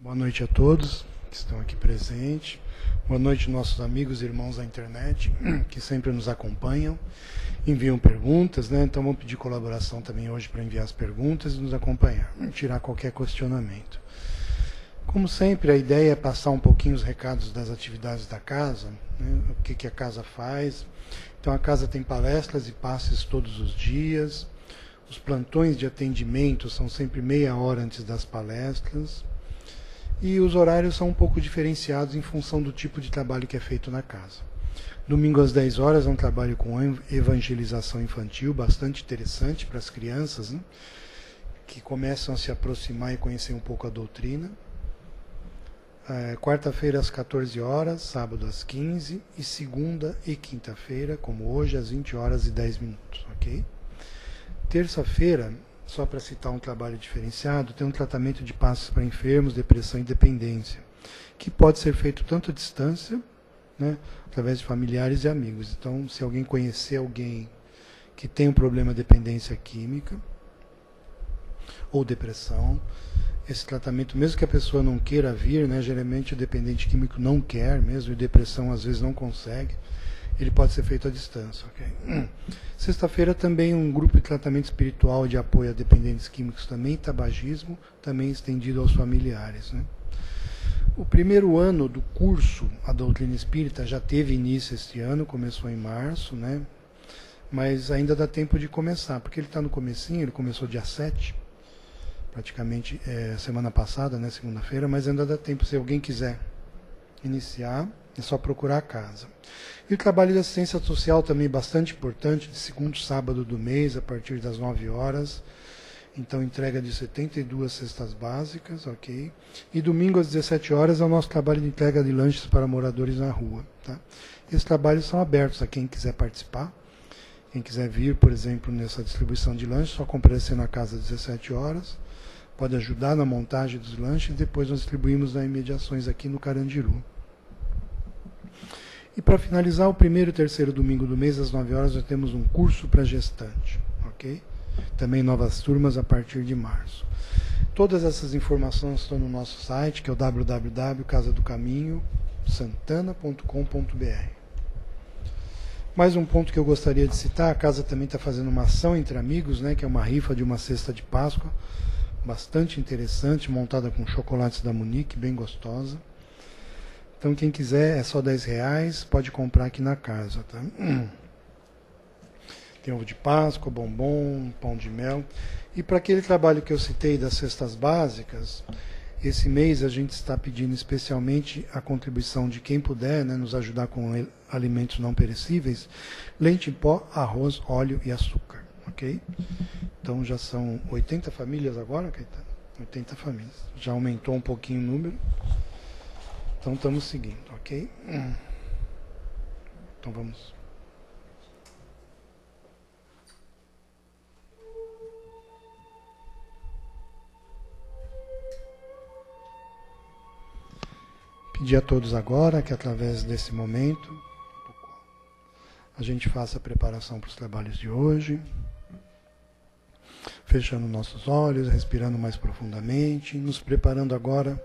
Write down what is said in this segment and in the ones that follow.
Boa noite a todos que estão aqui presentes. Boa noite nossos amigos e irmãos da internet que sempre nos acompanham, enviam perguntas, né? Então vamos pedir colaboração também hoje para enviar as perguntas e nos acompanhar, tirar qualquer questionamento. Como sempre, a ideia é passar um pouquinho os recados das atividades da casa, né? O que a casa faz. Então a casa tem palestras e passes todos os dias. Os plantões de atendimento são sempre meia hora antes das palestras. E os horários são um pouco diferenciados em função do tipo de trabalho que é feito na casa. Domingo às 10 horas é um trabalho com evangelização infantil, bastante interessante para as crianças, né? Que começam a se aproximar e conhecer um pouco a doutrina. Quarta-feira às 14 horas, sábado às 15 e segunda e quinta-feira, como hoje, às 20 horas e 10 minutos, ok? Terça-feira, só para citar um trabalho diferenciado, tem um tratamento de passos para enfermos, depressão e dependência, que pode ser feito tanto à distância, né, através de familiares e amigos. Então, se alguém conhecer alguém que tem um problema de dependência química ou depressão, esse tratamento, mesmo que a pessoa não queira vir, né, geralmente o dependente químico não quer mesmo, e depressão às vezes não consegue, ele pode ser feito à distância. Okay? Sexta-feira também um grupo de tratamento espiritual de apoio a dependentes químicos também, tabagismo, também estendido aos familiares. Né? O primeiro ano do curso A Doutrina Espírita já teve início este ano, começou em março, né? Mas ainda dá tempo de começar, porque ele está no comecinho, ele começou dia 7, praticamente semana passada, né, segunda-feira, mas ainda dá tempo, se alguém quiser iniciar, é só procurar a casa. E o trabalho de assistência social também bastante importante, de segundo sábado do mês, a partir das 9 horas. Então, entrega de 72 cestas básicas, ok? E domingo às 17 horas é o nosso trabalho de entrega de lanches para moradores na rua. Tá? Esses trabalhos são abertos a quem quiser participar. Quem quiser vir, por exemplo, nessa distribuição de lanches, só comparecer na casa às 17 horas. Pode ajudar na montagem dos lanches e depois nós distribuímos nas imediações aqui no Carandiru. E para finalizar, o primeiro e terceiro domingo do mês, às 9 horas, nós temos um curso para gestante, ok? Também novas turmas a partir de março. Todas essas informações estão no nosso site, que é o www.casadocaminho.santana.com.br. Mais um ponto que eu gostaria de citar, a casa também está fazendo uma ação entre amigos, né, que é uma rifa de uma cesta de Páscoa, bastante interessante, montada com chocolates da Munique, bem gostosa. Então, quem quiser, é só R$10, pode comprar aqui na casa, tá? Tem ovo de Páscoa, bombom, pão de mel. E para aquele trabalho que eu citei das cestas básicas, esse mês a gente está pedindo especialmente a contribuição de quem puder, né, nos ajudar com alimentos não perecíveis, leite em pó, arroz, óleo e açúcar, ok? Então já são 80 famílias agora, Caetano? 80 famílias. Já aumentou um pouquinho o número. Então estamos seguindo, ok? Então vamos. Pedir a todos agora que através desse momento a gente faça a preparação para os trabalhos de hoje, fechando nossos olhos, respirando mais profundamente, nos preparando agora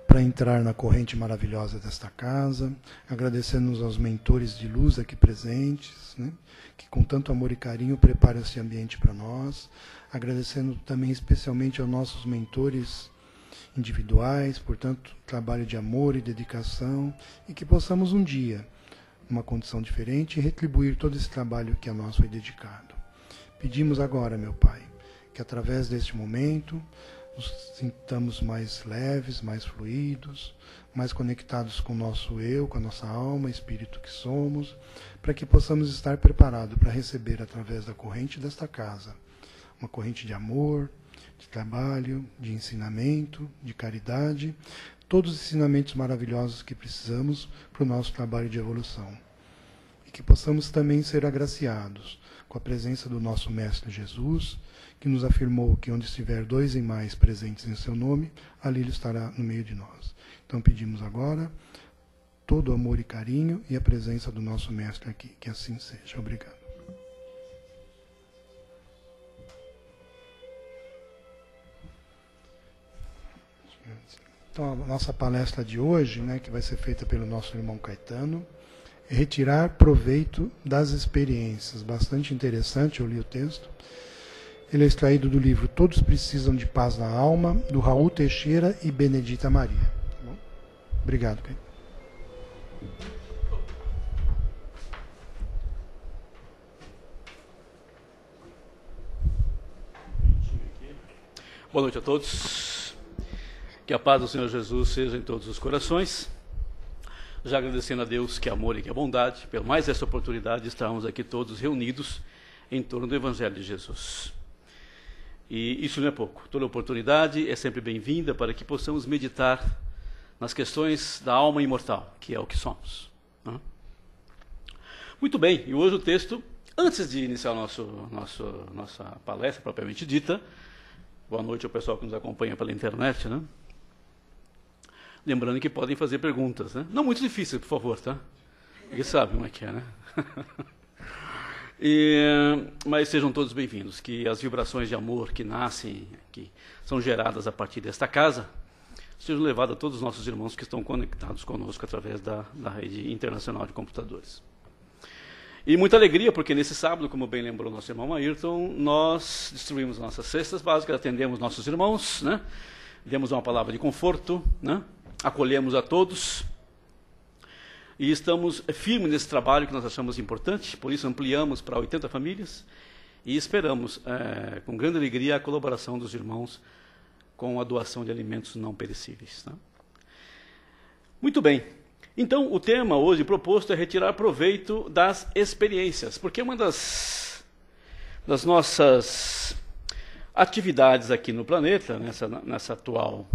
para entrar na corrente maravilhosa desta casa, agradecendo aos mentores de luz aqui presentes, né, que com tanto amor e carinho preparam esse ambiente para nós, agradecendo também especialmente aos nossos mentores individuais, portanto, trabalho de amor e dedicação, e que possamos um dia, numa condição diferente, retribuir todo esse trabalho que a nós foi dedicado. Pedimos agora, meu Pai, que através deste momento nos sintamos mais leves, mais fluidos, mais conectados com o nosso eu, com a nossa alma, espírito que somos, para que possamos estar preparados para receber através da corrente desta casa, uma corrente de amor, de trabalho, de ensinamento, de caridade, todos os ensinamentos maravilhosos que precisamos para o nosso trabalho de evolução. E que possamos também ser agraciados com a presença do nosso Mestre Jesus, que nos afirmou que onde estiver dois e mais presentes em seu nome, ali ele estará no meio de nós. Então pedimos agora todo o amor e carinho e a presença do nosso Mestre aqui. Que assim seja. Obrigado. Então, a nossa palestra de hoje, né, que vai ser feita pelo nosso irmão Caetano, é retirar proveito das experiências. Bastante interessante, eu li o texto. Ele é extraído do livro Todos Precisam de Paz na Alma, do Raul Teixeira e Benedita Maria. Tá bom? Obrigado, Caetano. Boa noite a todos. Que a paz do Senhor Jesus seja em todos os corações. Já agradecendo a Deus que é amor e que é bondade, por mais essa oportunidade de estarmos aqui todos reunidos em torno do Evangelho de Jesus. E isso não é pouco. Toda oportunidade é sempre bem-vinda para que possamos meditar nas questões da alma imortal, que é o que somos. Muito bem, e hoje o texto, antes de iniciar nossa palestra propriamente dita, boa noite ao pessoal que nos acompanha pela internet, né? Lembrando que podem fazer perguntas, né? Não muito difíceis, por favor, tá? Eles sabem como é que é, né? Mas sejam todos bem-vindos, que as vibrações de amor que nascem, que são geradas a partir desta casa, sejam levadas a todos os nossos irmãos que estão conectados conosco através da rede internacional de computadores. E muita alegria, porque nesse sábado, como bem lembrou nosso irmão Ayrton, nós distribuímos nossas cestas básicas, atendemos nossos irmãos, né? Demos uma palavra de conforto, né? Acolhemos a todos. E estamos firmes nesse trabalho que nós achamos importante, por isso ampliamos para 80 famílias e esperamos, com grande alegria, a colaboração dos irmãos com a doação de alimentos não perecíveis. Tá? Muito bem. Então, o tema hoje proposto é retirar proveito das experiências, porque uma das nossas atividades aqui no planeta, nessa atual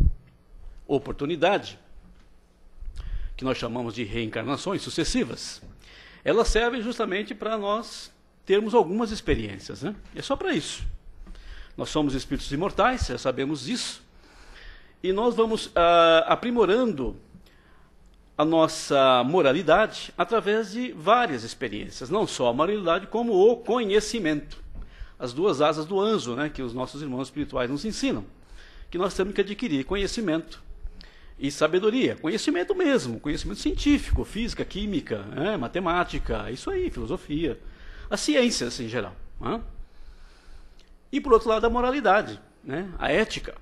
oportunidade, que nós chamamos de reencarnações sucessivas, elas servem justamente para nós termos algumas experiências, né? É só para isso. Nós somos espíritos imortais, já sabemos disso, e nós vamos aprimorando a nossa moralidade através de várias experiências, não só a moralidade, como o conhecimento. As duas asas do anjo, né, que os nossos irmãos espirituais nos ensinam, que nós temos que adquirir conhecimento e sabedoria, conhecimento mesmo, conhecimento científico, física, química, matemática, isso aí, filosofia, as ciências em geral. Né? E por outro lado a moralidade, né, a ética.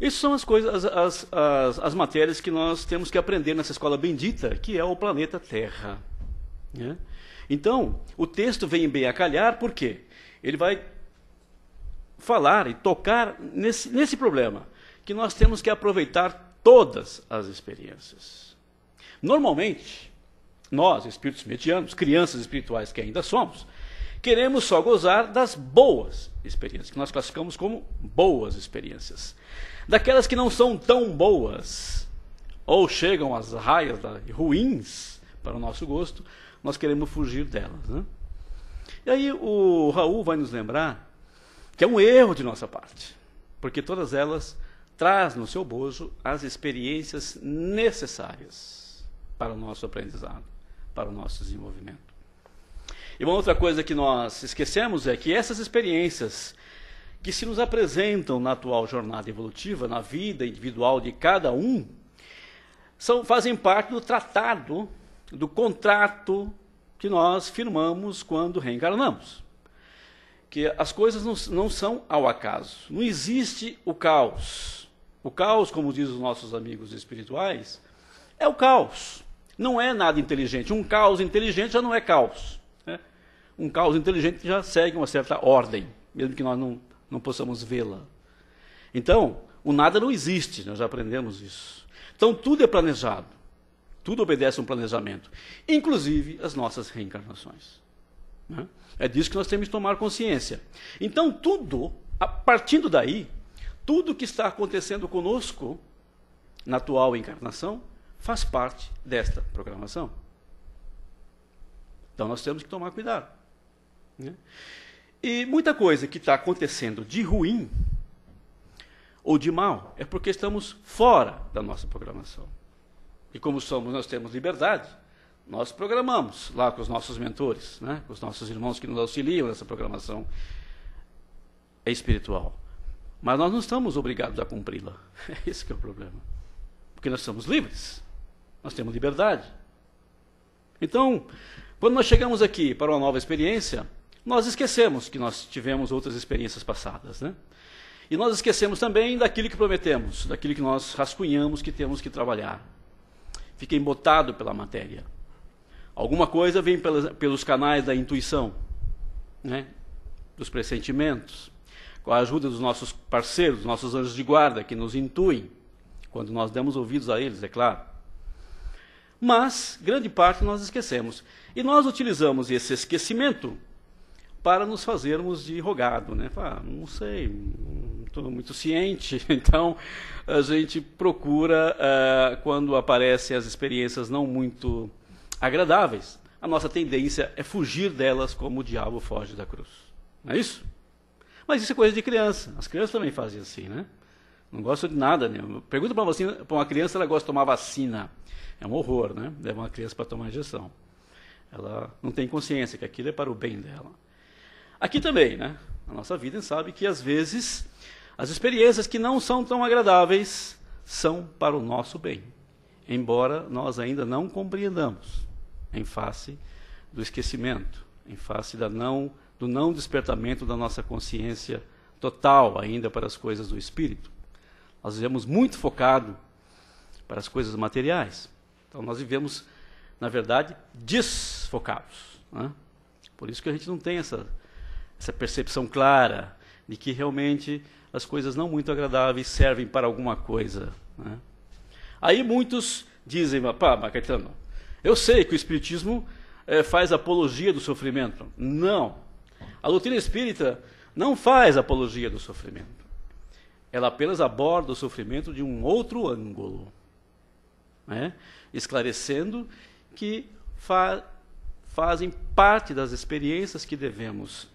Essas são as coisas, as matérias que nós temos que aprender nessa escola bendita, que é o planeta Terra. Né? Então, o texto vem bem a calhar, por quê? Ele vai falar e tocar nesse problema, que nós temos que aproveitar todas as experiências. Normalmente, nós, espíritos medianos, crianças espirituais que ainda somos, queremos só gozar das boas experiências, que nós classificamos como boas experiências. Daquelas que não são tão boas, ou chegam às raias ruins para o nosso gosto, nós queremos fugir delas. Né? E aí o Raul vai nos lembrar que é um erro de nossa parte, porque todas elas traz no seu bojo as experiências necessárias para o nosso aprendizado, para o nosso desenvolvimento. E uma outra coisa que nós esquecemos é que essas experiências que se nos apresentam na atual jornada evolutiva, na vida individual de cada um, fazem parte do tratado, do contrato que nós firmamos quando reencarnamos. Que as coisas não são ao acaso. Não existe o caos. O caos, como dizem os nossos amigos espirituais, é o caos. Não é nada inteligente. Um caos inteligente já não é caos. Né? Um caos inteligente já segue uma certa ordem, mesmo que nós não possamos vê-la. Então, o nada não existe, nós já aprendemos isso. Então, tudo é planejado. Tudo obedece a um planejamento. Inclusive as nossas reencarnações. Né? É disso que nós temos que tomar consciência. Então, partindo daí, tudo que está acontecendo conosco na atual encarnação faz parte desta programação. Então, nós temos que tomar cuidado. Né? E muita coisa que está acontecendo de ruim ou de mal é porque estamos fora da nossa programação. E como nós temos liberdade, nós programamos lá com os nossos mentores, né, com os nossos irmãos que nos auxiliam nessa programação espiritual. mas nós não estamos obrigados a cumpri-la. É esse que é o problema. Porque nós somos livres, nós temos liberdade. Então, quando nós chegamos aqui para uma nova experiência, nós esquecemos que nós tivemos outras experiências passadas, né? E nós esquecemos também daquilo que prometemos, daquilo que nós rascunhamos que temos que trabalhar. Fica embotado pela matéria. Alguma coisa vem pelos canais da intuição, né? Dos pressentimentos, com a ajuda dos nossos parceiros, dos nossos anjos de guarda, que nos intuem, quando nós demos ouvidos a eles, é claro. Mas, grande parte nós esquecemos. E nós utilizamos esse esquecimento para nos fazermos de rogado, né? Não sei, não estou muito ciente. Então, a gente procura, quando aparecem as experiências não muito agradáveis, a nossa tendência é fugir delas como o diabo foge da cruz. Não é isso? Mas isso é coisa de criança. As crianças também fazem assim, né? Não gostam de nada, né? Pergunta para uma criança se ela gosta de tomar vacina. É um horror, né? Leva uma criança para tomar injeção. Ela não tem consciência que aquilo é para o bem dela. Aqui também, né? Na nossa vida, a gente sabe que às vezes as experiências que não são tão agradáveis são para o nosso bem, embora nós ainda não compreendamos, em face do esquecimento, em face do não despertamento da nossa consciência total ainda para as coisas do espírito. Nós vivemos muito focado para as coisas materiais. Então nós vivemos, na verdade, desfocados, né? Por isso que a gente não tem essa percepção clara de que realmente as coisas não muito agradáveis servem para alguma coisa, né? Aí muitos dizem, Caetano, eu sei que o Espiritismo faz apologia do sofrimento. Não. A doutrina espírita não faz apologia do sofrimento. Ela apenas aborda o sofrimento de um outro ângulo, né? Esclarecendo que fazem parte das experiências que devemos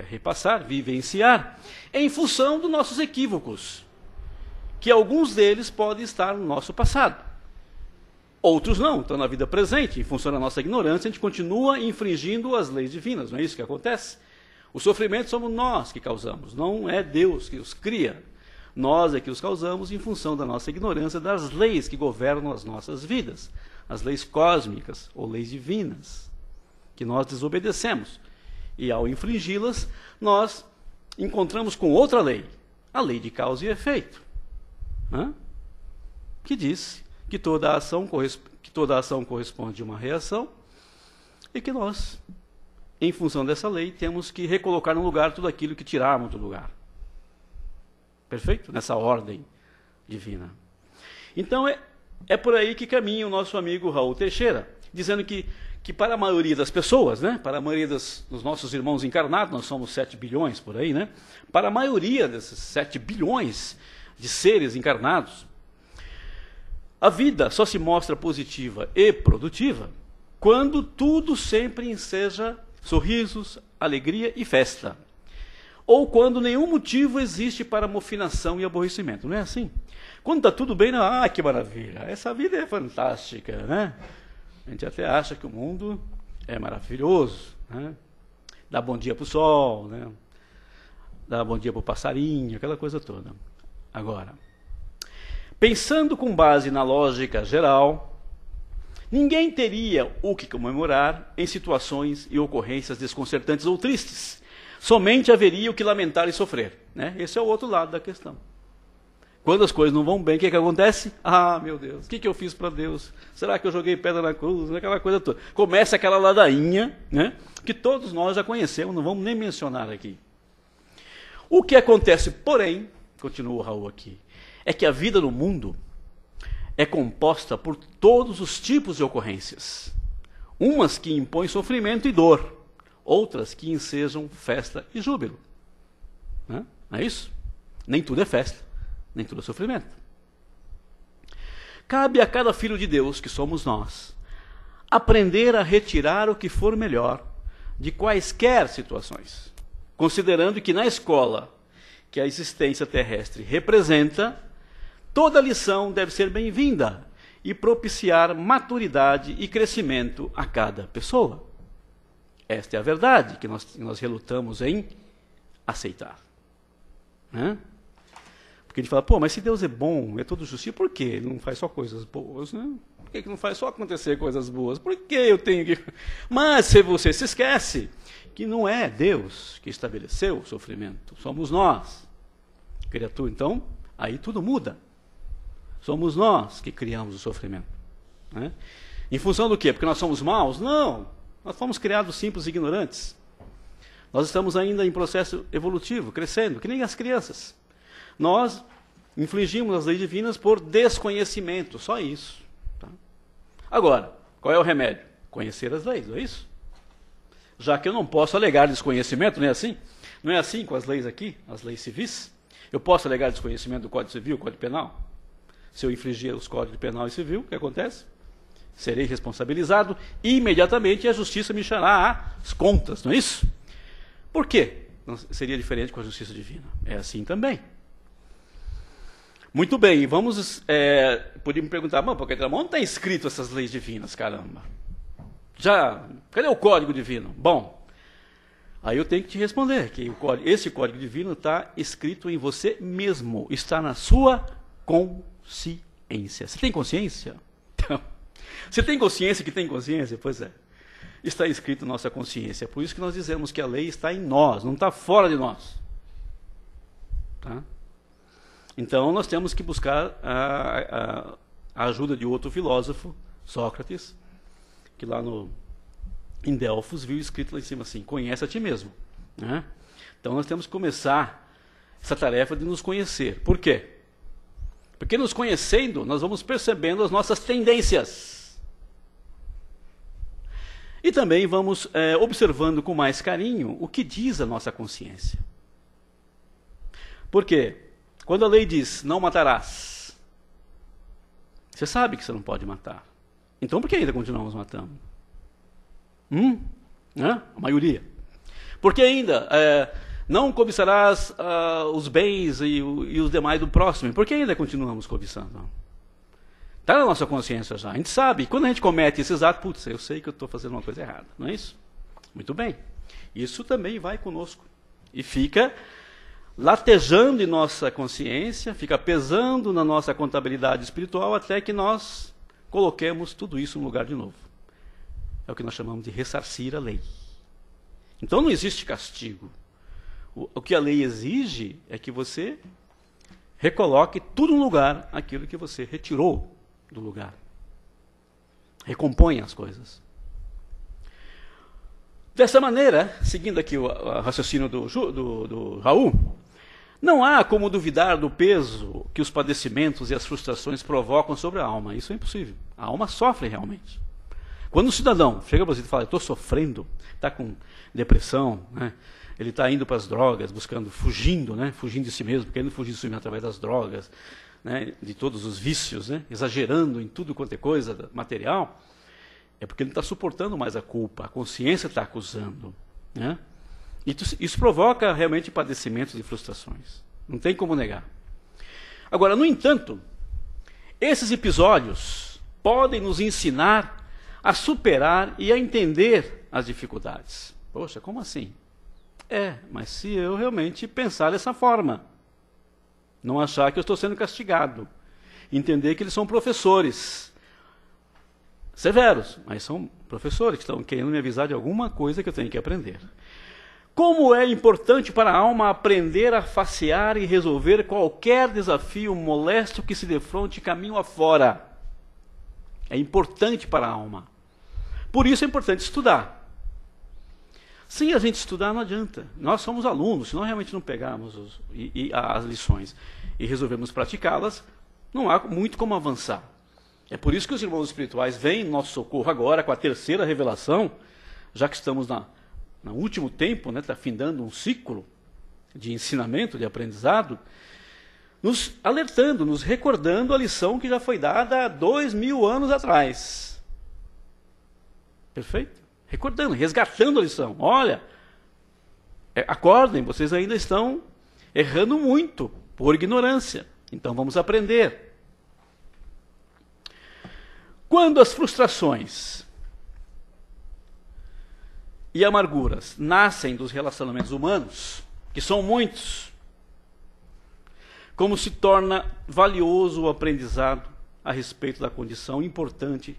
repassar, vivenciar, em função dos nossos equívocos, que alguns deles podem estar no nosso passado. Outros não, estão na vida presente. Em função da nossa ignorância, a gente continua infringindo as leis divinas, não é isso que acontece? O sofrimento somos nós que causamos, não é Deus que os cria. Nós é que os causamos em função da nossa ignorância das leis que governam as nossas vidas, as leis cósmicas ou leis divinas, que nós desobedecemos. E ao infringi-las, nós encontramos com outra lei, a lei de causa e efeito, né? Que diz que toda ação corresponde a uma reação e que nós, em função dessa lei, temos que recolocar no lugar tudo aquilo que tirarmos do lugar. Perfeito? Nessa ordem divina. Então, é por aí que caminha o nosso amigo Raul Teixeira, dizendo que para a maioria das pessoas, né, para a maioria dos nossos irmãos encarnados, nós somos 7 bilhões por aí, né, para a maioria desses 7 bilhões de seres encarnados, a vida só se mostra positiva e produtiva quando tudo sempre enseja sorrisos, alegria e festa. Ou quando nenhum motivo existe para mofinação e aborrecimento. Não é assim? Quando está tudo bem, que maravilha, essa vida é fantástica, né? A gente até acha que o mundo é maravilhoso, né? Dá bom dia para o sol, né? Dá bom dia para o passarinho, aquela coisa toda. Agora, pensando com base na lógica geral, ninguém teria o que comemorar em situações e ocorrências desconcertantes ou tristes. Somente haveria o que lamentar e sofrer, né? Esse é o outro lado da questão. Quando as coisas não vão bem, o que acontece? Meu Deus, o que eu fiz para Deus? Será que eu joguei pedra na cruz? Aquela coisa toda. Começa aquela ladainha, né, que todos nós já conhecemos, não vamos nem mencionar aqui. O que acontece, porém, continua o Raul aqui, é que a vida no mundo é composta por todos os tipos de ocorrências. Umas que impõem sofrimento e dor, outras que ensejam festa e júbilo. Não é isso? Nem tudo é festa, nem tudo é sofrimento. Cabe a cada filho de Deus, que somos nós, aprender a retirar o que for melhor de quaisquer situações, considerando que na escola que a existência terrestre representa, toda lição deve ser bem-vinda e propiciar maturidade e crescimento a cada pessoa. Esta é a verdade que nós relutamos em aceitar, né? Porque a gente fala, pô, mas se Deus é bom, é todo justiça, por que ele não faz só coisas boas, né? Por que ele não faz só acontecer coisas boas? Por que eu tenho que... Mas se você se esquece que não é Deus que estabeleceu o sofrimento, somos nós, criatura. Então, aí tudo muda. Somos nós que criamos o sofrimento. Né? Em função do quê? Porque nós somos maus? Não, nós fomos criados simples e ignorantes. Nós estamos ainda em processo evolutivo, crescendo, que nem as crianças. Nós infligimos as leis divinas por desconhecimento, só isso. Tá? Agora, qual é o remédio? Conhecer as leis, não é isso? Já que eu não posso alegar desconhecimento, não é assim? Não é assim com as leis aqui, as leis civis? Eu posso alegar desconhecimento do Código Civil, Código Penal? Se eu infringir os Códigos Penal e Civil, o que acontece? Serei responsabilizado e imediatamente a justiça me chará às contas, não é isso? Por quê? Não seria diferente com a justiça divina. É assim também. Muito bem, vamos... podia me perguntar, porque onde está escrito essas leis divinas, caramba? Cadê o Código Divino? Bom, aí eu tenho que te responder que esse Código Divino está escrito em você mesmo, está na sua consciência. Você tem consciência? Então, você tem consciência que tem consciência? Pois é. Está escrito na nossa consciência. Por isso que nós dizemos que a lei está em nós, não está fora de nós. Tá? Então, nós temos que buscar a ajuda de outro filósofo, Sócrates, que lá em Delfos viu escrito lá em cima assim, conhece a ti mesmo. Né? Então, nós temos que começar essa tarefa de nos conhecer. Por quê? Porque nos conhecendo, nós vamos percebendo as nossas tendências. E também vamos observando com mais carinho o que diz a nossa consciência. Por quê? Quando a lei diz, não matarás, você sabe que você não pode matar. Então por que ainda continuamos matando? Né? A maioria. Porque ainda não cobiçarás os bens e os demais do próximo. Por que ainda continuamos cobiçando? Está na nossa consciência já. A gente sabe. Quando a gente comete esses atos, putz, eu sei que eu estou fazendo uma coisa errada. Não é isso? Muito bem. Isso também vai conosco. E fica latejando em nossa consciência, fica pesando na nossa contabilidade espiritual até que nós coloquemos tudo isso no lugar de novo. É o que nós chamamos de ressarcir a lei. Então não existe castigo. O que a lei exige é que você recoloque tudo no lugar, aquilo que você retirou do lugar. Recomponha as coisas. Dessa maneira, seguindo aqui o raciocínio do Raul, não há como duvidar do peso que os padecimentos e as frustrações provocam sobre a alma. Isso é impossível. A alma sofre realmente. Quando o cidadão chega para você e fala, estou sofrendo, está com depressão, né? Ele está indo para as drogas, fugindo de si mesmo, querendo fugir de si mesmo através das drogas, né? De todos os vícios, né? Exagerando em tudo quanto é coisa material, é porque ele não está suportando mais a culpa, a consciência está acusando. Né? Isso provoca realmente padecimentos e frustrações. Não tem como negar. Agora, no entanto, esses episódios podem nos ensinar a superar e a entender as dificuldades. Poxa, como assim? Mas se eu realmente pensar dessa forma, não achar que eu estou sendo castigado, entender que eles são professores severos, mas são professores que estão querendo me avisar de alguma coisa que eu tenho que aprender. Como é importante para a alma aprender a facear e resolver qualquer desafio molesto que se defronte caminho afora. É importante para a alma. Por isso é importante estudar. Sem a gente estudar não adianta. Nós somos alunos, se nós realmente não pegarmos as lições e resolvermos praticá-las, não há muito como avançar. É por isso que os irmãos espirituais vêm em nosso socorro agora com a terceira revelação, já que estamos no último tempo, né, está findando um ciclo de ensinamento, de aprendizado, nos alertando, nos recordando a lição que já foi dada há 2000 anos atrás. Perfeito? Recordando, resgatando a lição. Olha, acordem, vocês ainda estão errando muito por ignorância. Então vamos aprender. Quando as frustrações e amarguras nascem dos relacionamentos humanos, que são muitos, como se torna valioso o aprendizado a respeito da condição importante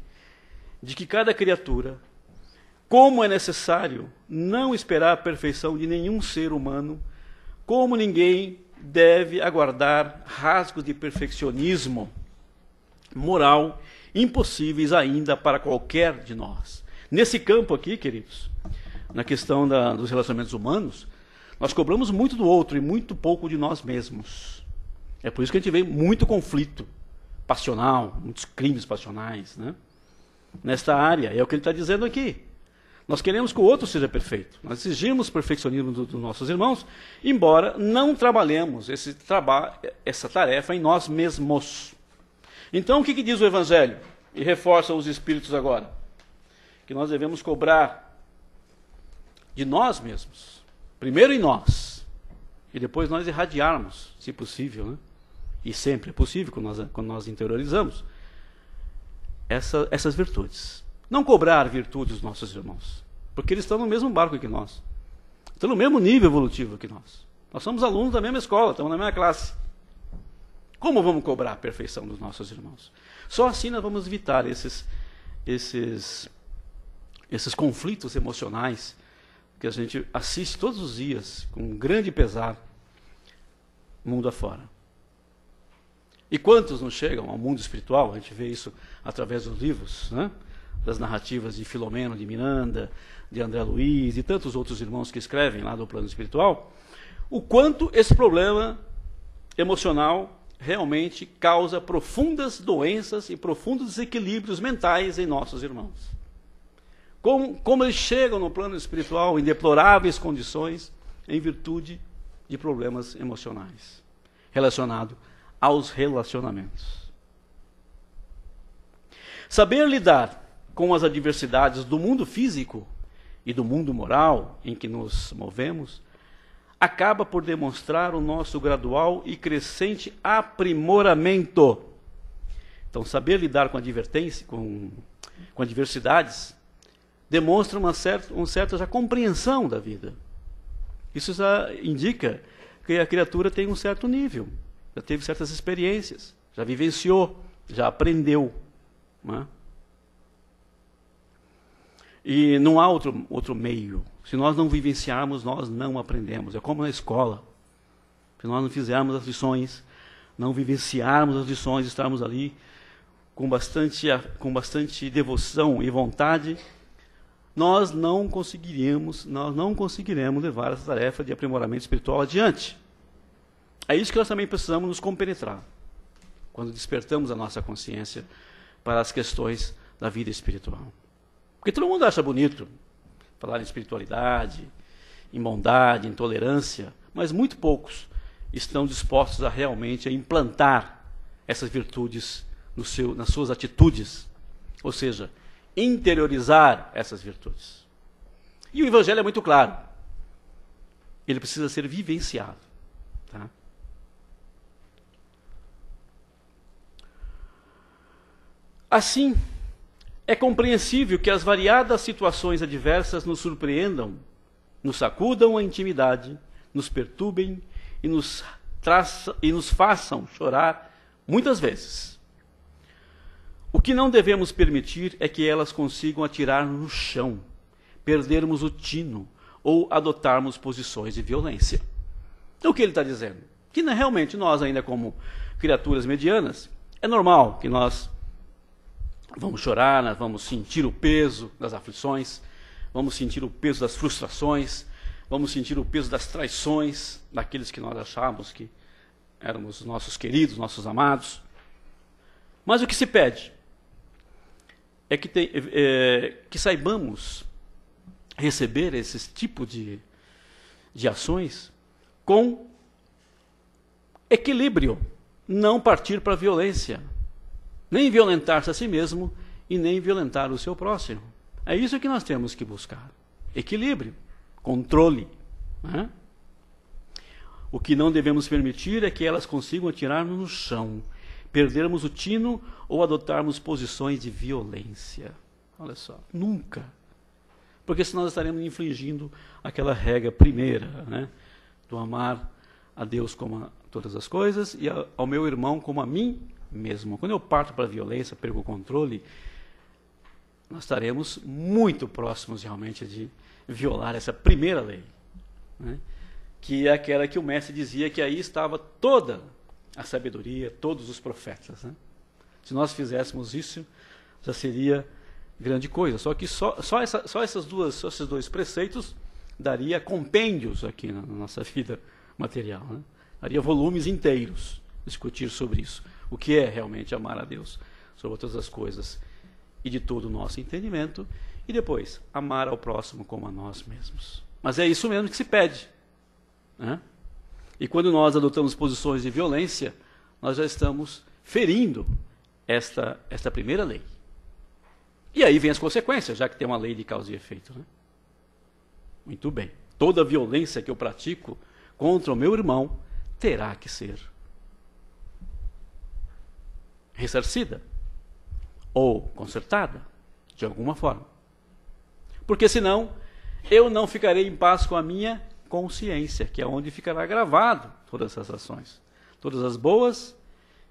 de que cada criatura, como é necessário não esperar a perfeição de nenhum ser humano, como ninguém deve aguardar rasgos de perfeccionismo moral impossíveis ainda para qualquer de nós. Nesse campo aqui, queridos, na questão dos relacionamentos humanos, nós cobramos muito do outro e muito pouco de nós mesmos. É por isso que a gente vê muito conflito passional, muitos crimes passionais, né? Nesta área, é o que ele está dizendo aqui. Nós queremos que o outro seja perfeito. Nós exigimos perfeccionismo dos nossos irmãos, embora não trabalhemos essa tarefa em nós mesmos. Então, o que diz o Evangelho? E reforça os Espíritos agora. Que nós devemos cobrar de nós mesmos. Primeiro em nós. E depois nós irradiarmos, se possível, né? E sempre é possível, quando nós interiorizamos, essas virtudes. Não cobrar virtudes dos nossos irmãos, porque eles estão no mesmo barco que nós. Estão no mesmo nível evolutivo que nós. Nós somos alunos da mesma escola, estamos na mesma classe. Como vamos cobrar a perfeição dos nossos irmãos? Só assim nós vamos evitar esses conflitos emocionais que a gente assiste todos os dias, com grande pesar, mundo afora. E quantos não chegam ao mundo espiritual? A gente vê isso através dos livros, né? Das narrativas de Filomeno, de Miranda, de André Luiz e tantos outros irmãos que escrevem lá do plano espiritual, o quanto esse problema emocional realmente causa profundas doenças e profundos desequilíbrios mentais em nossos irmãos. Como eles chegam no plano espiritual em deploráveis condições em virtude de problemas emocionais relacionados aos relacionamentos. Saber lidar com as adversidades do mundo físico e do mundo moral em que nos movemos acaba por demonstrar o nosso gradual e crescente aprimoramento. Então, saber lidar com adversidades demonstra uma certa já compreensão da vida. Isso já indica que a criatura tem um certo nível, já teve certas experiências, já vivenciou, já aprendeu. Né? E não há outro meio. Se nós não vivenciarmos, nós não aprendemos. É como na escola. Se nós não fizermos as lições, não vivenciarmos as lições, estarmos ali com bastante devoção e vontade, nós não conseguiremos levar essa tarefa de aprimoramento espiritual adiante. É isso que nós também precisamos nos compenetrar, quando despertamos a nossa consciência para as questões da vida espiritual. Porque todo mundo acha bonito falar em espiritualidade, em bondade, em tolerância, mas muito poucos estão dispostos a realmente implantar essas virtudes nas suas atitudes, ou seja, interiorizar essas virtudes. E o Evangelho é muito claro. Ele precisa ser vivenciado. Tá? Assim, é compreensível que as variadas situações adversas nos surpreendam, nos sacudam a intimidade, nos perturbem e nos façam chorar muitas vezes. O que não devemos permitir é que elas consigam atirar-nos no chão, perdermos o tino ou adotarmos posições de violência. Então, o que ele está dizendo? Que realmente nós, ainda como criaturas medianas, é normal que nós vamos chorar, nós vamos sentir o peso das aflições, vamos sentir o peso das frustrações, vamos sentir o peso das traições daqueles que nós achávamos que éramos nossos queridos, nossos amados. Mas o que se pede é que saibamos receber esses tipos de ações com equilíbrio, não partir para a violência, nem violentar-se a si mesmo e nem violentar o seu próximo. É isso que nós temos que buscar. Equilíbrio, controle. Né? O que não devemos permitir é que elas consigam atirar-nos no chão, perdermos o tino ou adotarmos posições de violência. Olha só, nunca. Porque senão nós estaremos infringindo aquela regra primeira, né? Do amar a Deus como todas as coisas e ao meu irmão como a mim mesmo. Quando eu parto para a violência, perco o controle, nós estaremos muito próximos realmente de violar essa primeira lei, né? Que é aquela que o mestre dizia que aí estava toda a sabedoria, todos os profetas, né? Se nós fizéssemos isso, já seria grande coisa. Só que só esses dois preceitos daria compêndios aqui na nossa vida material, né? Daria volumes inteiros discutir sobre isso. O que é realmente amar a Deus sobre todas as coisas e de todo o nosso entendimento. E depois, amar ao próximo como a nós mesmos. Mas é isso mesmo que se pede, né? E quando nós adotamos posições de violência, nós já estamos ferindo esta primeira lei. E aí vem as consequências, já que tem uma lei de causa e efeito, né? Muito bem. Toda violência que eu pratico contra o meu irmão terá que ser ressarcida ou consertada de alguma forma. Porque senão eu não ficarei em paz com a minha consciência, que é onde ficará gravado todas essas ações, todas as boas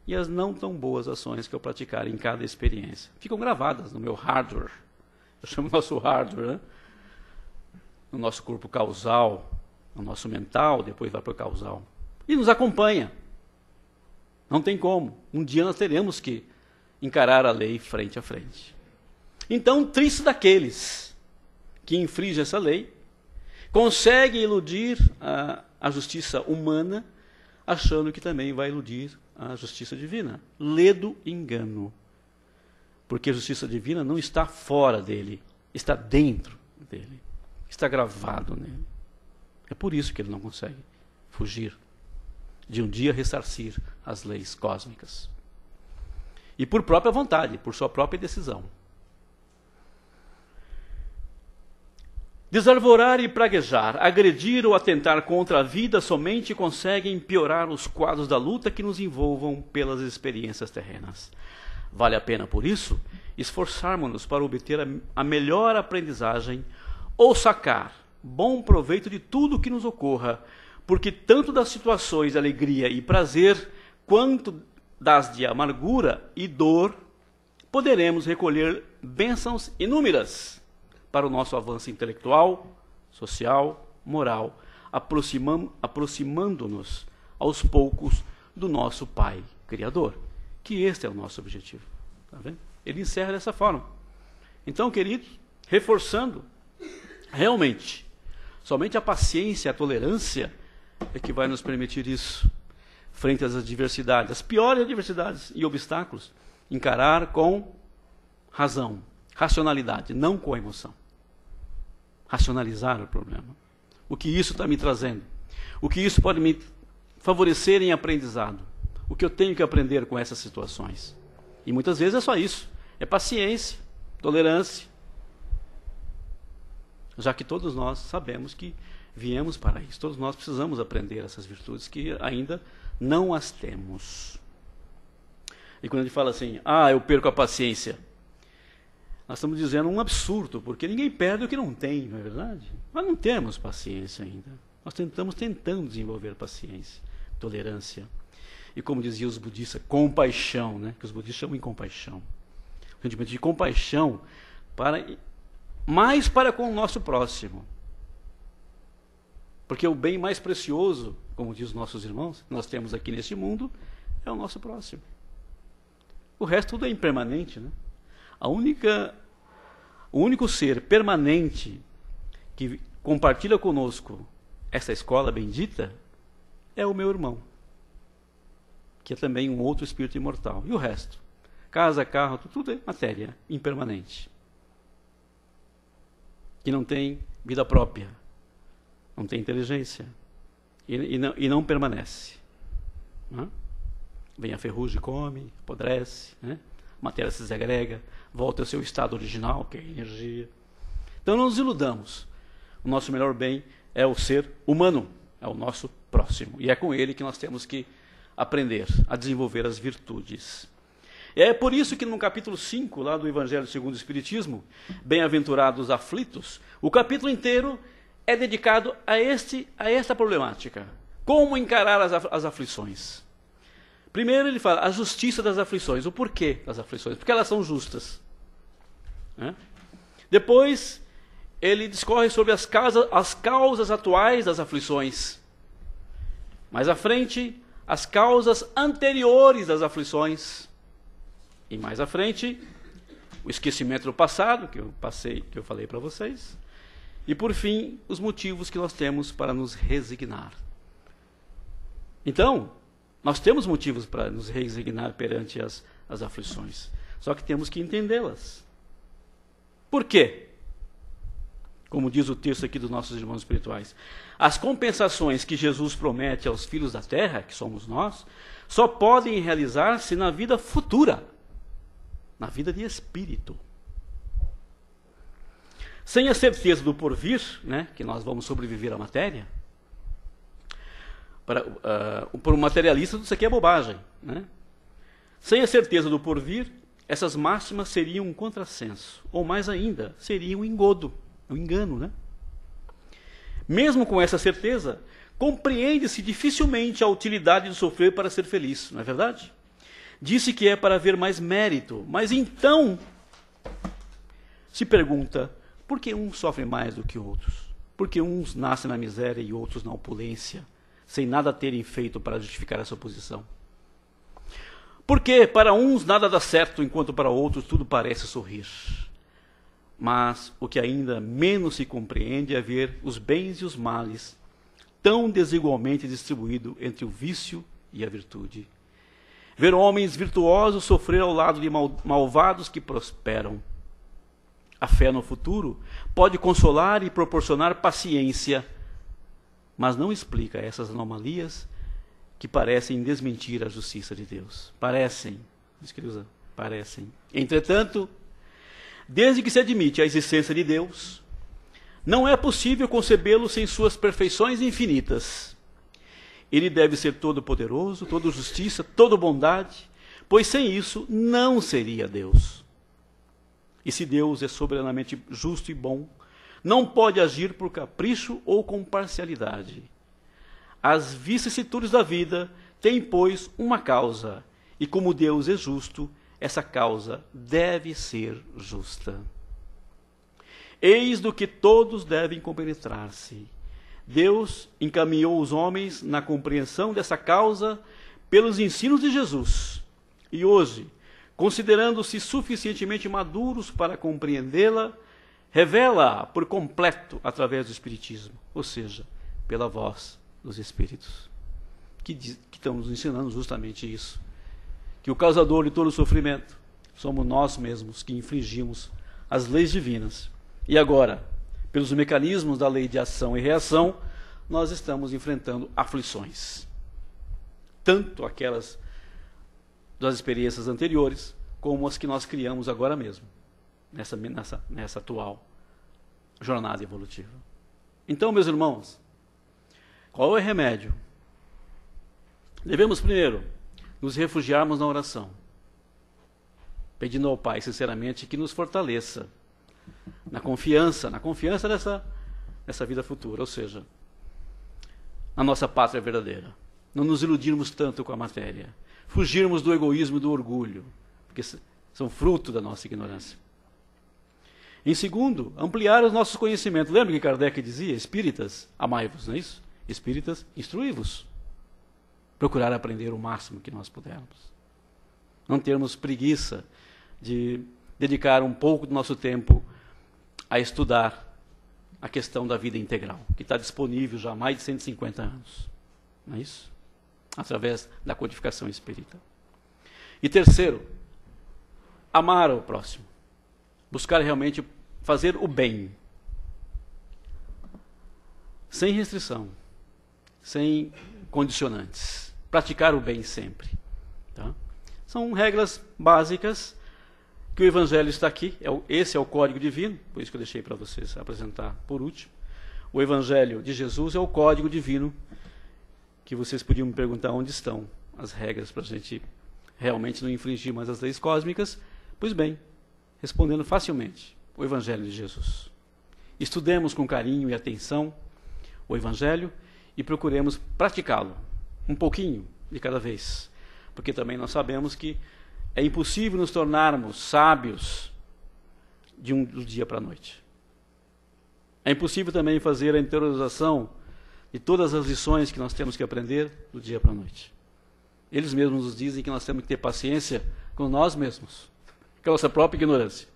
e as não tão boas ações que eu praticar em cada experiência. Ficam gravadas no meu hardware. Eu chamo nosso hardware, né? No nosso corpo causal, no nosso mental, depois vai para o causal. E nos acompanha. Não tem como. Um dia nós teremos que encarar a lei frente a frente. Então, triste daqueles que infringem essa lei, conseguem iludir a justiça humana, achando que também vai iludir a justiça divina. Ledo engano. Porque a justiça divina não está fora dele, está dentro dele, está gravado nele. É por isso que ele não consegue fugir de um dia ressarcir as leis cósmicas. E por própria vontade, por sua própria decisão. Desarvorar e praguejar, agredir ou atentar contra a vida somente conseguem piorar os quadros da luta que nos envolvam pelas experiências terrenas. Vale a pena, por isso, esforçarmos-nos para obter a melhor aprendizagem ou sacar bom proveito de tudo o que nos ocorra, porque tanto das situações de alegria e prazer, quanto das de amargura e dor, poderemos recolher bênçãos inúmeras para o nosso avanço intelectual, social, moral, aproximando-nos aos poucos do nosso Pai Criador, que este é o nosso objetivo. Tá vendo? Ele encerra dessa forma. Então, queridos, reforçando, realmente, somente a paciência e a tolerância é que vai nos permitir isso, frente às adversidades, as piores adversidades e obstáculos, encarar com razão, racionalidade, não com a emoção. Racionalizar o problema. O que isso está me trazendo? O que isso pode me favorecer em aprendizado? O que eu tenho que aprender com essas situações? E muitas vezes é só isso. É paciência, tolerância. Já que todos nós sabemos que viemos para isso. Todos nós precisamos aprender essas virtudes que ainda não as temos. E quando a gente fala assim, eu perco a paciência, nós estamos dizendo um absurdo, porque ninguém perde o que não tem, não é verdade? Nós não temos paciência ainda. Nós estamos tentando desenvolver paciência, tolerância. E como diziam os budistas, compaixão, né? Que os budistas chamam de compaixão. O sentimento de compaixão mais para com o nosso próximo. Porque o bem mais precioso, como diz os nossos irmãos, que nós temos aqui neste mundo, é o nosso próximo. O resto tudo é impermanente, né? O único ser permanente que compartilha conosco essa escola bendita é o meu irmão, que é também um outro espírito imortal. E o resto? Casa, carro, tudo é matéria impermanente, que não tem vida própria, não tem inteligência e não permanece. Não é? Vem a ferrugem, come, apodrece, né? A matéria se desagrega, volta ao seu estado original, que é a energia. Então não nos iludamos. O nosso melhor bem é o ser humano, é o nosso próximo. E é com ele que nós temos que aprender a desenvolver as virtudes. E é por isso que no capítulo 5, lá do Evangelho segundo o Espiritismo, Bem-aventurados aflitos, o capítulo inteiro é dedicado a esta problemática. Como encarar as aflições? Primeiro ele fala a justiça das aflições. O porquê das aflições? Porque elas são justas. Né? Depois ele discorre sobre as causas atuais das aflições. Mais à frente, as causas anteriores das aflições. E mais à frente, o esquecimento do passado, que eu falei para vocês. E por fim, os motivos que nós temos para nos resignar. Então, nós temos motivos para nos resignar perante as aflições. Só que temos que entendê-las. Por quê? Como diz o texto aqui dos nossos irmãos espirituais, as compensações que Jesus promete aos filhos da terra, que somos nós, só podem realizar-se na vida futura, na vida de espírito. Sem a certeza do porvir, né, que nós vamos sobreviver à matéria, para um materialista isso aqui é bobagem. Né? Sem a certeza do porvir, essas máximas seriam um contrassenso, ou mais ainda, seria um engodo, um engano. Né? Mesmo com essa certeza, compreende-se dificilmente a utilidade de sofrer para ser feliz, não é verdade? Disse que é para haver mais mérito, mas então se pergunta, por que uns sofrem mais do que outros? Por que uns nascem na miséria e outros na opulência, sem nada terem feito para justificar essa posição? Porque para uns nada dá certo, enquanto para outros tudo parece sorrir. Mas o que ainda menos se compreende é ver os bens e os males tão desigualmente distribuídos entre o vício e a virtude. Ver homens virtuosos sofrer ao lado de malvados que prosperam. A fé no futuro pode consolar e proporcionar paciência, mas não explica essas anomalias que parecem desmentir a justiça de Deus. Parecem. Entretanto, desde que se admite a existência de Deus, não é possível concebê-lo sem suas perfeições infinitas. Ele deve ser todo-poderoso, toda justiça, toda bondade, pois sem isso não seria Deus. E se Deus é soberanamente justo e bom, não pode agir por capricho ou com parcialidade. As vicissitudes da vida têm, pois, uma causa, e como Deus é justo, essa causa deve ser justa. Eis do que todos devem compenetrar-se. Deus encaminhou os homens na compreensão dessa causa pelos ensinos de Jesus. E hoje, considerando-se suficientemente maduros para compreendê-la, revela-a por completo através do Espiritismo, ou seja, pela voz dos Espíritos, que estão nos ensinando justamente isso, que o causador de todo o sofrimento somos nós mesmos que infringimos as leis divinas. E agora, pelos mecanismos da lei de ação e reação, nós estamos enfrentando aflições, tanto aquelas das experiências anteriores, como as que nós criamos agora mesmo, nessa atual jornada evolutiva. Então, meus irmãos, qual é o remédio? Devemos primeiro nos refugiarmos na oração, pedindo ao Pai, sinceramente, que nos fortaleça na confiança dessa vida futura, ou seja, na nossa pátria verdadeira. Não nos iludirmos tanto com a matéria, fugirmos do egoísmo e do orgulho, porque são fruto da nossa ignorância. Em segundo, ampliar os nossos conhecimentos. Lembra que Kardec dizia, espíritas, amai-vos, não é isso? Espíritas, instruí-vos. Procurar aprender o máximo que nós pudermos. Não termos preguiça de dedicar um pouco do nosso tempo a estudar a questão da vida integral, que está disponível já há mais de 150 anos. Não é isso? Através da codificação espírita. E terceiro, amar o próximo. Buscar realmente fazer o bem. Sem restrição. Sem condicionantes. Praticar o bem sempre. Tá? São regras básicas que o Evangelho está aqui. Esse é o código divino, por isso que eu deixei para vocês apresentar por último. O Evangelho de Jesus é o código divino que vocês podiam me perguntar onde estão as regras para a gente realmente não infringir mais as leis cósmicas. Pois bem, respondendo facilmente, o Evangelho de Jesus. Estudemos com carinho e atenção o Evangelho e procuremos praticá-lo, um pouquinho de cada vez, porque também nós sabemos que é impossível nos tornarmos sábios do dia para a noite. É impossível também fazer a interiorização de todas as lições que nós temos que aprender do dia para a noite. Eles mesmos nos dizem que nós temos que ter paciência com nós mesmos, com a nossa própria ignorância.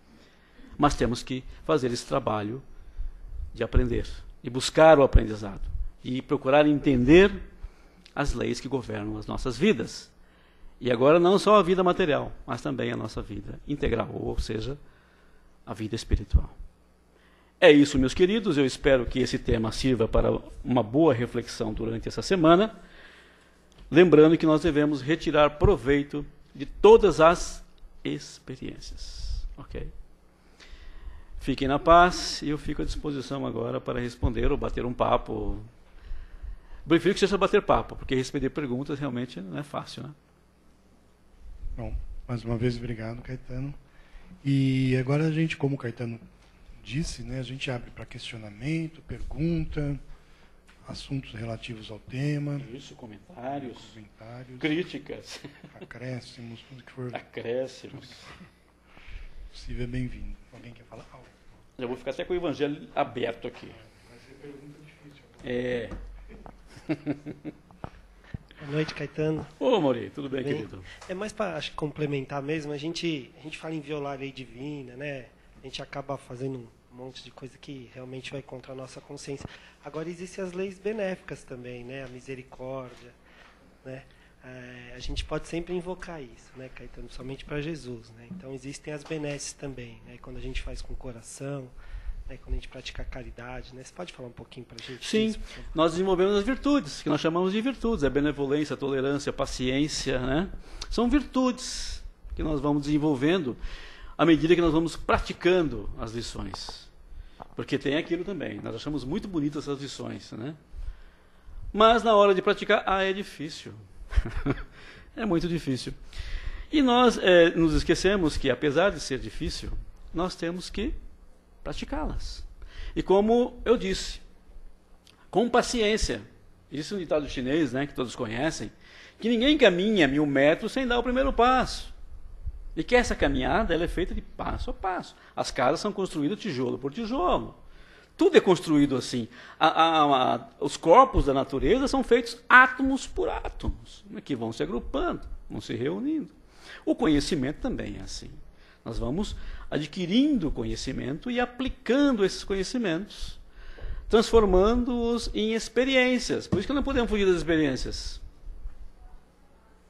Mas temos que fazer esse trabalho de aprender, de buscar o aprendizado, e procurar entender as leis que governam as nossas vidas. E agora não só a vida material, mas também a nossa vida integral, ou seja, a vida espiritual. É isso, meus queridos. Eu espero que esse tema sirva para uma boa reflexão durante essa semana. Lembrando que nós devemos retirar proveito de todas as experiências. Ok? Fiquem na paz e eu fico à disposição agora para responder ou bater um papo. Prefiro que seja bater papo, porque responder perguntas realmente não é fácil, né? Bom, mais uma vez, obrigado, Caetano. E agora a gente, como o Caetano disse, né, a gente abre para questionamento, pergunta, assuntos relativos ao tema. Isso, comentários, críticas, acréscimos, tudo que for acréscimos. Possível é bem-vindo. Alguém quer falar? Eu vou ficar até com o evangelho aberto aqui. Vai ser pergunta difícil. É. Boa noite, Caetano. Ô, Mauri, tudo bem, querido? É mais para complementar mesmo. A gente fala em violar a lei divina, né? A gente acaba fazendo um monte de coisa que realmente vai contra a nossa consciência. Agora existem as leis benéficas também, né? A misericórdia, né? A gente pode sempre invocar isso, né, Caetano? Somente para Jesus, né? Então existem as benesses também, né? Quando a gente faz com o coração, né? Quando a gente pratica a caridade, né? Você pode falar um pouquinho para a gente? Sim, disso, nós desenvolvemos as virtudes, que nós chamamos de virtudes, a benevolência, a tolerância, a paciência, né? São virtudes que nós vamos desenvolvendo à medida que nós vamos praticando as lições. Porque tem aquilo também, nós achamos muito bonitas essas lições, né? Mas na hora de praticar, é difícil. É muito difícil. E nós nos esquecemos que, apesar de ser difícil, nós temos que praticá-las. E como eu disse, com paciência. Isso é um ditado chinês, né, que todos conhecem, que ninguém caminha 1000 metros sem dar o primeiro passo. E que essa caminhada ela é feita de passo a passo. As casas são construídas tijolo por tijolo. Tudo é construído assim. Os corpos da natureza são feitos átomos por átomos, né, que vão se agrupando, vão se reunindo. O conhecimento também é assim. Nós vamos adquirindo conhecimento e aplicando esses conhecimentos, transformando-os em experiências. Por isso que não podemos fugir das experiências.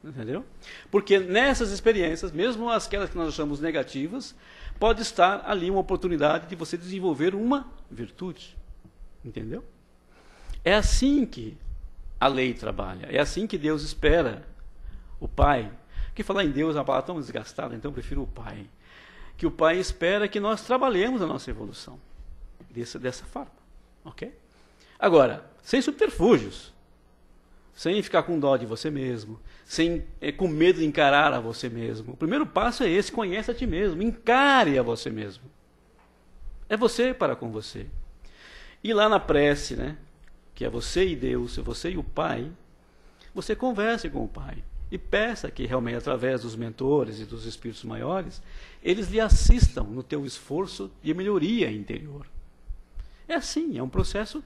Entendeu? Porque nessas experiências, mesmo aquelas que nós achamos negativas, pode estar ali uma oportunidade de você desenvolver uma virtude. Entendeu? É assim que a lei trabalha. É assim que Deus espera o Pai. Porque falar em Deus é uma palavra tão desgastada, então eu prefiro o Pai. Que o Pai espera que nós trabalhemos a nossa evolução dessa forma. Ok? Agora, sem subterfúgios. Sem ficar com dó de você mesmo, com medo de encarar a você mesmo. O primeiro passo é esse: conheça a ti mesmo, encare a você mesmo. É você para com você. E lá na prece, né, que é você e Deus, é você e o Pai, você converse com o Pai e peça que realmente, através dos mentores e dos espíritos maiores, eles lhe assistam no teu esforço de melhoria interior. É assim, é um processo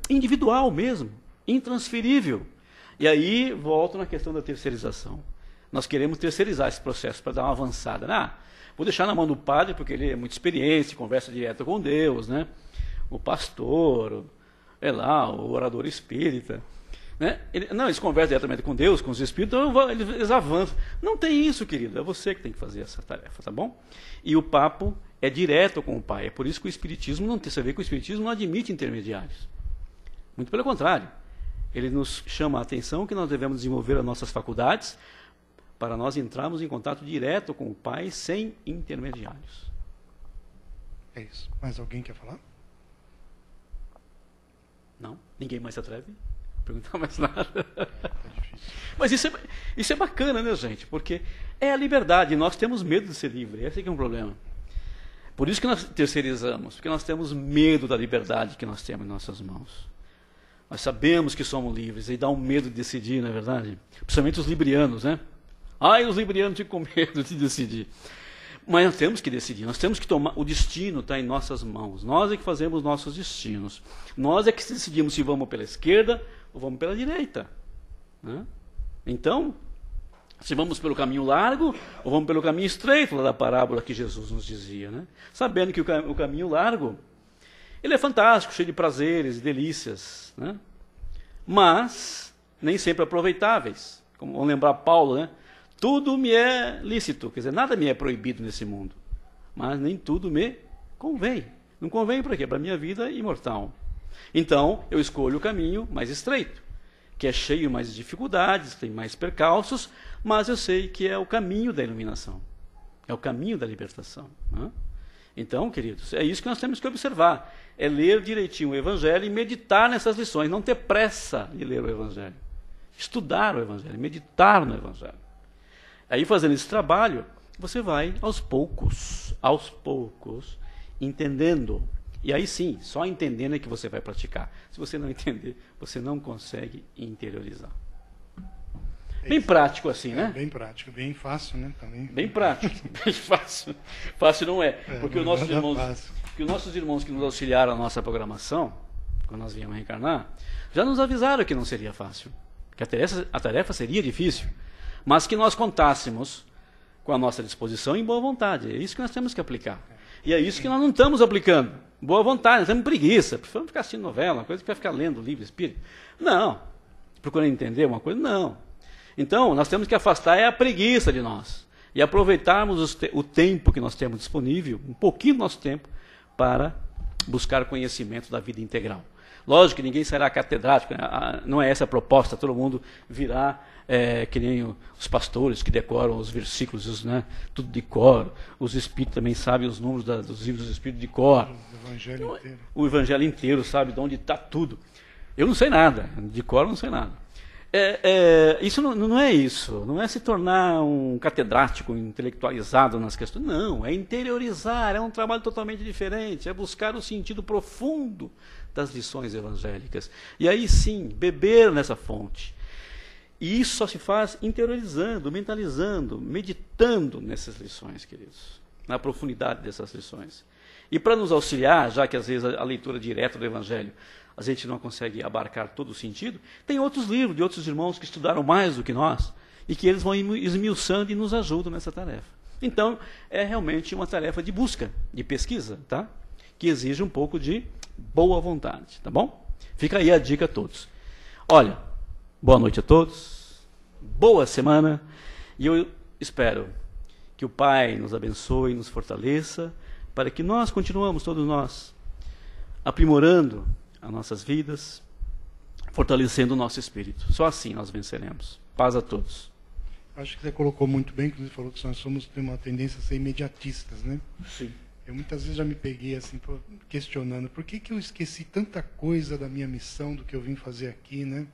individual mesmo, intransferível. E aí volto na questão da terceirização. Nós queremos terceirizar esse processo para dar uma avançada. Vou deixar na mão do padre, porque ele é muito experiente, conversa direto com Deus, né? O pastor, o orador espírita. Né? Eles conversam diretamente com Deus, com os espíritos, então eles avançam. Não tem isso, querido. É você que tem que fazer essa tarefa, tá bom? E o papo é direto com o Pai. É por isso que o Espiritismo não tem. Você vê que o Espiritismo não admite intermediários. Muito pelo contrário. Ele nos chama a atenção que nós devemos desenvolver as nossas faculdades para nós entrarmos em contato direto com o Pai sem intermediários. É isso. Mais alguém quer falar? Não? Ninguém mais se atreve a perguntar mais nada? Tá difícil. Mas isso é bacana, né, gente? Porque é a liberdade. Nós temos medo de ser livre. Esse é que é um problema. Por isso que nós terceirizamos. Porque nós temos medo da liberdade que nós temos em nossas mãos. Nós sabemos que somos livres, e dá um medo de decidir, não é verdade? Principalmente os librianos, né? Ai, os librianos ficam com medo de decidir. Mas nós temos que decidir, nós temos que tomar, o destino está em nossas mãos, nós é que fazemos nossos destinos, nós é que decidimos se vamos pela esquerda ou vamos pela direita, né? Então, se vamos pelo caminho largo ou vamos pelo caminho estreito, lá da parábola que Jesus nos dizia, né? Sabendo que o caminho largo, ele é fantástico, cheio de prazeres e delícias, né? Mas nem sempre aproveitáveis, como vamos lembrar Paulo, né? Tudo me é lícito, quer dizer, nada me é proibido nesse mundo, mas nem tudo me convém. Não convém para quê? Para a minha vida imortal. Então, eu escolho o caminho mais estreito, que é cheio mais de dificuldades, tem mais percalços, mas eu sei que é o caminho da iluminação, é o caminho da libertação, né? Então, queridos, é isso que nós temos que observar, é ler direitinho o Evangelho e meditar nessas lições, não ter pressa de ler o Evangelho, estudar o Evangelho, meditar no Evangelho. Aí, fazendo esse trabalho, você vai aos poucos, entendendo. E aí sim, só entendendo é que você vai praticar. Se você não entender, você não consegue interiorizar. Bem prático assim, né? Bem prático, bem fácil, né? Também. Bem prático, bem fácil. Fácil não é, porque os nossos irmãos que nos auxiliaram na nossa programação, quando nós viemos reencarnar, já nos avisaram que não seria fácil, que a tarefa seria difícil, mas que nós contássemos com a nossa disposição e boa vontade. É isso que nós temos que aplicar. E é isso que nós não estamos aplicando. Boa vontade, nós temos preguiça. Precisamos ficar assistindo novela, uma coisa que vai ficar lendo livro espírita. Não. Procurando entender uma coisa? Não. Então, nós temos que afastar a preguiça de nós. E aproveitarmos o tempo que nós temos disponível, um pouquinho do nosso tempo, para buscar conhecimento da vida integral. Lógico que ninguém será catedrático, não é essa a proposta, todo mundo virá que nem os pastores que decoram os versículos, né, tudo de cor, os espíritos também sabem os números dos livros dos espíritos de cor. O evangelho inteiro sabe de onde está tudo. Eu não sei nada, de cor eu não sei nada. Isso não é isso, não é se tornar um catedrático intelectualizado nas questões, não, é interiorizar, é um trabalho totalmente diferente, é buscar o sentido profundo das lições evangélicas. E aí sim, beber nessa fonte. E isso só se faz interiorizando, mentalizando, meditando nessas lições, queridos, na profundidade dessas lições. E para nos auxiliar, já que às vezes a leitura direta do Evangelho a gente não consegue abarcar todo o sentido, tem outros livros de outros irmãos que estudaram mais do que nós e que eles vão esmiuçando e nos ajudam nessa tarefa. Então, é realmente uma tarefa de busca, de pesquisa, tá? Que exige um pouco de boa vontade, tá bom? Fica aí a dica a todos. Olha, boa noite a todos, boa semana, e eu espero que o Pai nos abençoe e nos fortaleça, para que nós continuamos, todos nós, aprimorando as nossas vidas, fortalecendo o nosso espírito. Só assim nós venceremos. Paz a todos. Acho que você colocou muito bem, quando você falou que nós temos uma tendência a ser imediatistas, né? Sim. Eu muitas vezes já me peguei assim, questionando, por que eu esqueci tanta coisa da minha missão, do que eu vim fazer aqui, né?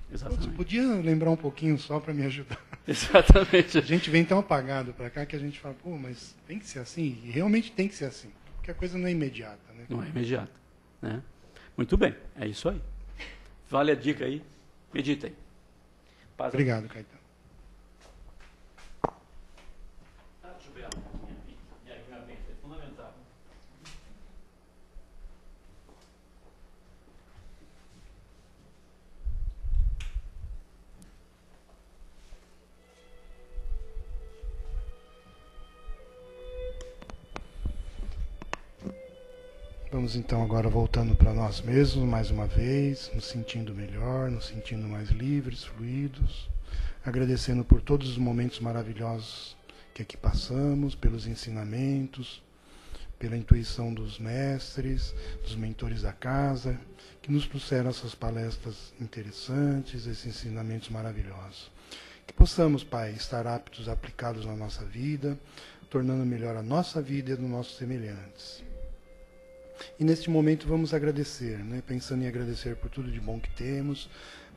Exatamente. Você podia lembrar um pouquinho só para me ajudar? Exatamente. A gente vem tão apagado para cá que a gente fala, pô, mas tem que ser assim? E realmente tem que ser assim, porque a coisa não é imediata, né? Não é imediata, né? Muito bem, é isso aí. Vale a dica aí, meditem. Paz. Obrigado, Caetano. É fundamental. Vamos então agora voltando para nós mesmos mais uma vez, nos sentindo melhor, nos sentindo mais livres, fluidos, agradecendo por todos os momentos maravilhosos que aqui passamos, pelos ensinamentos, pela intuição dos mestres, dos mentores da casa, que nos trouxeram essas palestras interessantes, esses ensinamentos maravilhosos. Que possamos, Pai, estar aptos, aplicados na nossa vida, tornando melhor a nossa vida e a dos nossos semelhantes. E neste momento vamos agradecer, né? Pensando em agradecer por tudo de bom que temos,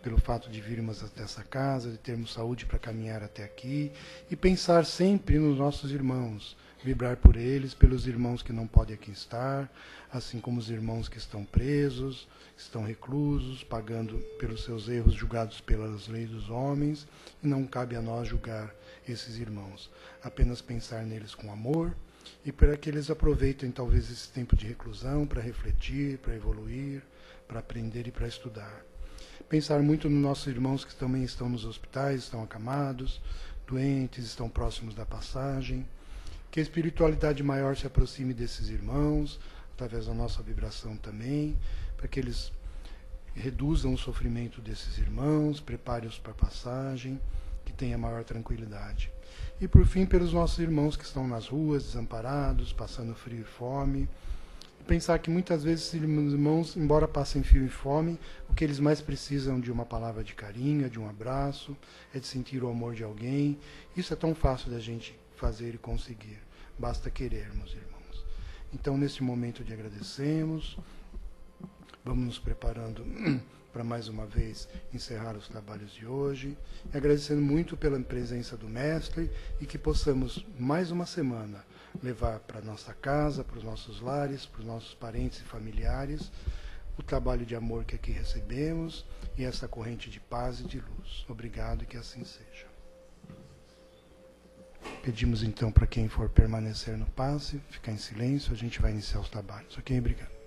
pelo fato de virmos até essa casa, de termos saúde para caminhar até aqui, e pensar sempre nos nossos irmãos, vibrar por eles, pelos irmãos que não podem aqui estar, assim como os irmãos que estão presos, que estão reclusos, pagando pelos seus erros, julgados pelas leis dos homens, e não cabe a nós julgar esses irmãos, apenas pensar neles com amor, e para que eles aproveitem talvez esse tempo de reclusão para refletir, para evoluir, para aprender e para estudar. Pensar muito nos nossos irmãos que também estão nos hospitais, estão acamados, doentes, estão próximos da passagem. Que a espiritualidade maior se aproxime desses irmãos, através da nossa vibração também, para que eles reduzam o sofrimento desses irmãos, preparem-os para a passagem, que tenha maior tranquilidade. E por fim, pelos nossos irmãos que estão nas ruas, desamparados, passando frio e fome. Pensar que muitas vezes esses irmãos, embora passem frio e fome, o que eles mais precisam de uma palavra de carinho, é de um abraço, é de sentir o amor de alguém. Isso é tão fácil da gente fazer e conseguir. Basta querermos, irmãos. Então, nesse momento de agradecemos, vamos nos preparando para mais uma vez encerrar os trabalhos de hoje, e agradecendo muito pela presença do Mestre, e que possamos, mais uma semana, levar para a nossa casa, para os nossos lares, para os nossos parentes e familiares, o trabalho de amor que aqui recebemos, e essa corrente de paz e de luz. Obrigado e que assim seja. Pedimos então para quem for permanecer no passe, ficar em silêncio, a gente vai iniciar os trabalhos. Ok? Obrigado.